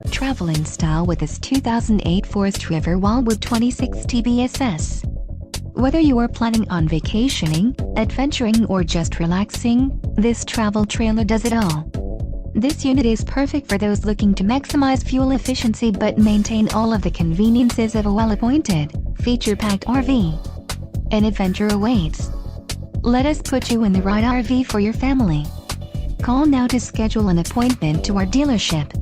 Travel in style with this 2008 Forest River Wildwood 26TBSS. Whether you are planning on vacationing, adventuring or just relaxing, this travel trailer does it all. This unit is perfect for those looking to maximize fuel efficiency but maintain all of the conveniences of a well-appointed, feature-packed RV. An adventure awaits. Let us put you in the right RV for your family. Call now to schedule an appointment to our dealership.